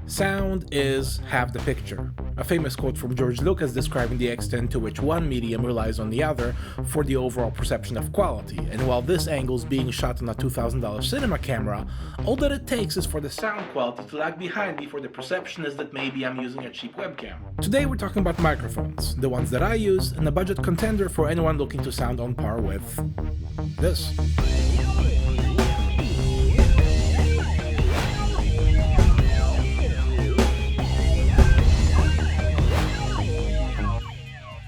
Sound is half the picture. A famous quote from George Lucas describing the extent to which one medium relies on the other for the overall perception of quality, and while this angle is being shot on a $2,000 cinema camera, all that it takes is for the sound quality to lag behind before the perception is that maybe I'm using a cheap webcam. Today we're talking about microphones, the ones that I use, and a budget contender for anyone looking to sound on par with this.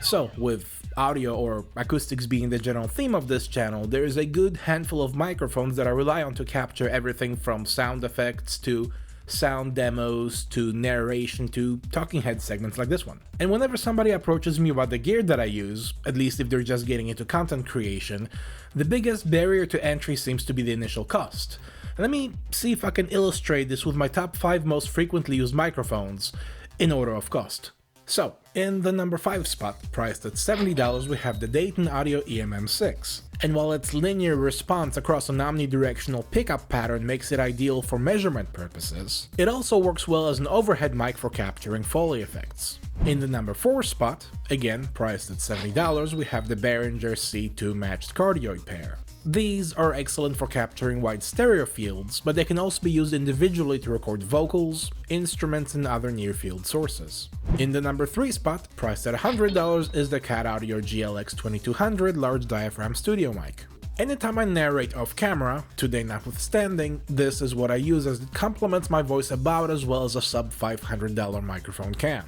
So, with audio or acoustics being the general theme of this channel, there is a good handful of microphones that I rely on to capture everything from sound effects to sound demos to narration to talking head segments like this one. And whenever somebody approaches me about the gear that I use, at least if they're just getting into content creation, the biggest barrier to entry seems to be the initial cost. And let me see if I can illustrate this with my top 5 most frequently used microphones in order of cost. So, in the number 5 spot, priced at $70, we have the Dayton Audio EMM6. And while its linear response across an omnidirectional pickup pattern makes it ideal for measurement purposes, it also works well as an overhead mic for capturing Foley effects. In the number 4 spot, again priced at $70, we have the Behringer C2 matched cardioid pair. These are excellent for capturing wide stereo fields, but they can also be used individually to record vocals, instruments, and other near-field sources. In the number 3 spot, priced at $100, is the Cat Audio GLX2200 large diaphragm studio mic. Anytime I narrate off camera, today notwithstanding, this is what I use as it complements my voice about as well as a sub $500 microphone can.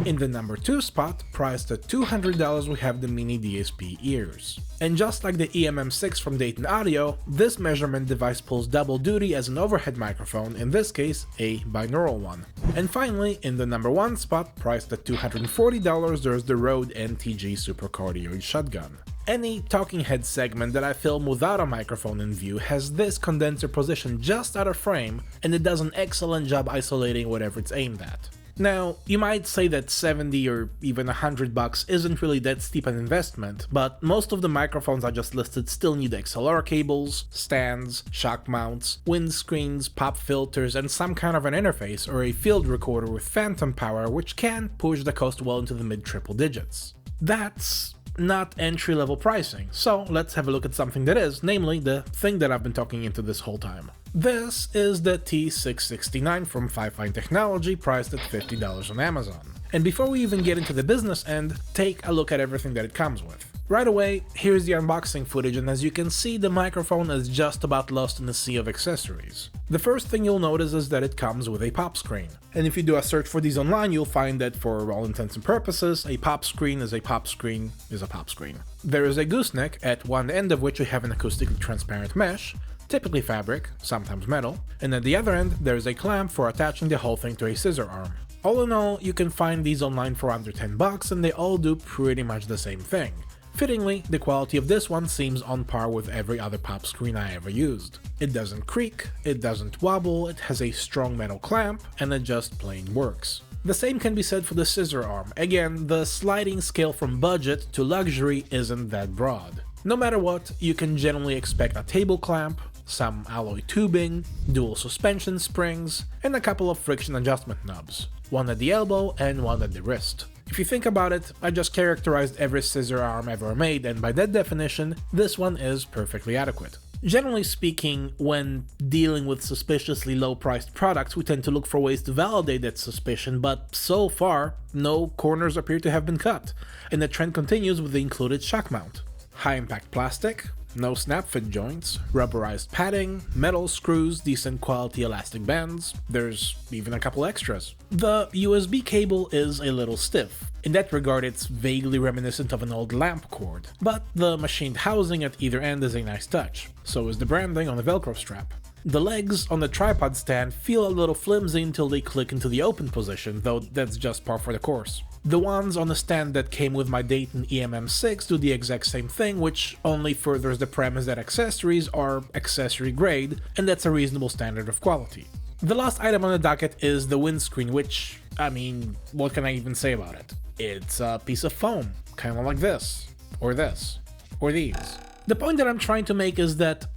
In the number 2 spot, priced at $200, we have the Mini DSP ears. And just like the EMM6 from Dayton Audio, this measurement device pulls double duty as an overhead microphone, in this case, a binaural one. And finally, in the number 1 spot, priced at $240, there's the Rode NTG Super Cardioid Shotgun. Any talking head segment that I film without a microphone in view has this condenser positioned just out of frame, and it does an excellent job isolating whatever it's aimed at. Now, you might say that 70 or even $100 isn't really that steep an investment, but most of the microphones I just listed still need XLR cables, stands, shock mounts, windscreens, pop filters, and some kind of an interface or a field recorder with phantom power, which can push the cost well into the mid-triple digits. That's not entry-level pricing, so let's have a look at something that is, namely the thing that I've been talking into this whole time. This is the T669 from FiFine Technology, priced at $50 on Amazon. And before we even get into the business end, take a look at everything that it comes with. Right away, here's the unboxing footage, and as you can see, the microphone is just about lost in a sea of accessories. The first thing you'll notice is that it comes with a pop screen. And if you do a search for these online, you'll find that for all intents and purposes, a pop screen is a pop screen is a pop screen. There is a gooseneck, at one end of which we have an acoustically transparent mesh, typically fabric, sometimes metal, and at the other end there is a clamp for attaching the whole thing to a scissor arm. All in all, you can find these online for under $10 and they all do pretty much the same thing. Fittingly, the quality of this one seems on par with every other pop screen I ever used. It doesn't creak, it doesn't wobble, it has a strong metal clamp, and it just plain works. The same can be said for the Scissor Arm. Again, the sliding scale from budget to luxury isn't that broad. No matter what, you can generally expect a table clamp, some alloy tubing, dual suspension springs, and a couple of friction adjustment knobs, one at the elbow and one at the wrist. If you think about it, I just characterized every scissor arm ever made, and by that definition, this one is perfectly adequate. Generally speaking, when dealing with suspiciously low-priced products, we tend to look for ways to validate that suspicion, but so far, no corners appear to have been cut, and the trend continues with the included shock mount. High-impact plastic, no snap fit joints, rubberized padding, metal screws, decent quality elastic bands, there's even a couple extras. The USB cable is a little stiff. In that regard, it's vaguely reminiscent of an old lamp cord, but the machined housing at either end is a nice touch. So is the branding on the Velcro strap. The legs on the tripod stand feel a little flimsy until they click into the open position, though that's just par for the course. The ones on the stand that came with my Dayton EMM6 do the exact same thing, which only furthers the premise that accessories are accessory grade, and that's a reasonable standard of quality. The last item on the docket is the windscreen, which, I mean, what can I even say about it? It's a piece of foam, kind of like this, or these. The point that I'm trying to make is that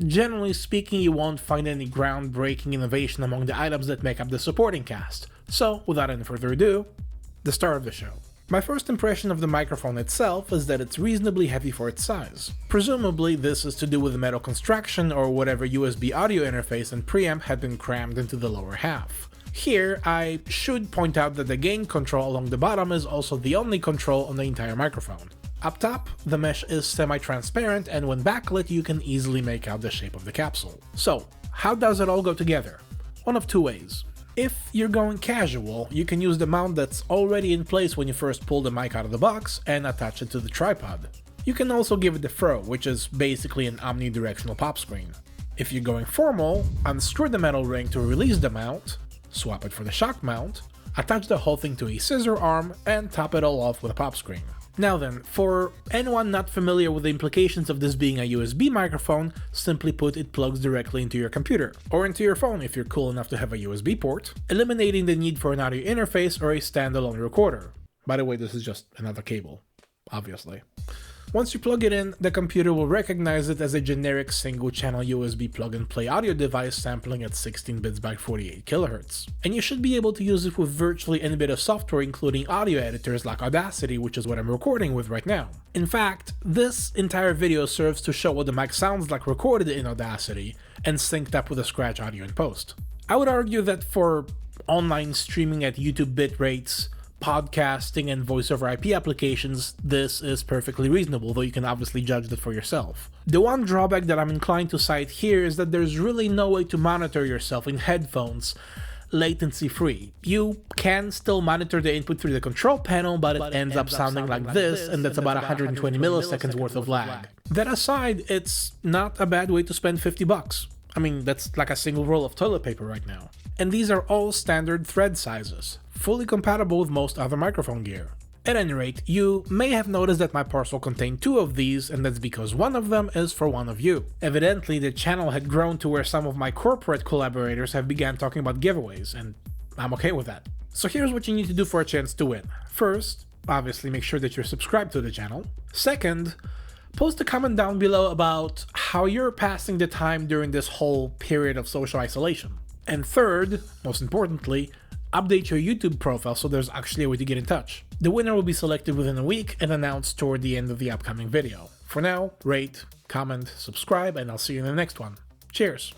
Generally speaking, you won't find any groundbreaking innovation among the items that make up the supporting cast. So, without any further ado, the star of the show. My first impression of the microphone itself is that it's reasonably heavy for its size. Presumably this is to do with the metal construction or whatever USB audio interface and preamp had been crammed into the lower half. Here, I should point out that the gain control along the bottom is also the only control on the entire microphone. Up top, the mesh is semi-transparent, and when backlit you can easily make out the shape of the capsule. So, how does it all go together? One of two ways. If you're going casual, you can use the mount that's already in place when you first pull the mic out of the box and attach it to the tripod. You can also give it the throw, which is basically an omnidirectional pop screen. If you're going formal, unscrew the metal ring to release the mount, swap it for the shock mount, attach the whole thing to a scissor arm, and top it all off with a pop screen. Now then, for anyone not familiar with the implications of this being a USB microphone, simply put, it plugs directly into your computer, or into your phone if you're cool enough to have a USB port, eliminating the need for an audio interface or a standalone recorder. By the way, this is just another cable, obviously. Once you plug it in, the computer will recognize it as a generic single-channel USB plug-and-play audio device sampling at 16 bits by 48 kHz. And you should be able to use it with virtually any bit of software, including audio editors like Audacity, which is what I'm recording with right now. In fact, this entire video serves to show what the mic sounds like recorded in Audacity and synced up with the scratch audio in post. I would argue that for online streaming at YouTube bit rates, podcasting and voice over IP applications, this is perfectly reasonable, though you can obviously judge that for yourself. The one drawback that I'm inclined to cite here is that there's really no way to monitor yourself in headphones latency free. You can still monitor the input through the control panel, but it ends up sounding like this, and that's about 120 milliseconds worth of lag. That aside, it's not a bad way to spend $50. I mean, that's like a single roll of toilet paper right now. And these are all standard thread sizes, fully compatible with most other microphone gear. At any rate, you may have noticed that my parcel contained 2 of these, and that's because one of them is for one of you. Evidently, the channel had grown to where some of my corporate collaborators have begun talking about giveaways, and I'm okay with that. So here's what you need to do for a chance to win. First, obviously make sure that you're subscribed to the channel. Second, post a comment down below about how you're passing the time during this whole period of social isolation. And third, most importantly, update your YouTube profile so there's actually a way to get in touch. The winner will be selected within a week and announced toward the end of the upcoming video. For now, rate, comment, subscribe, and I'll see you in the next one. Cheers!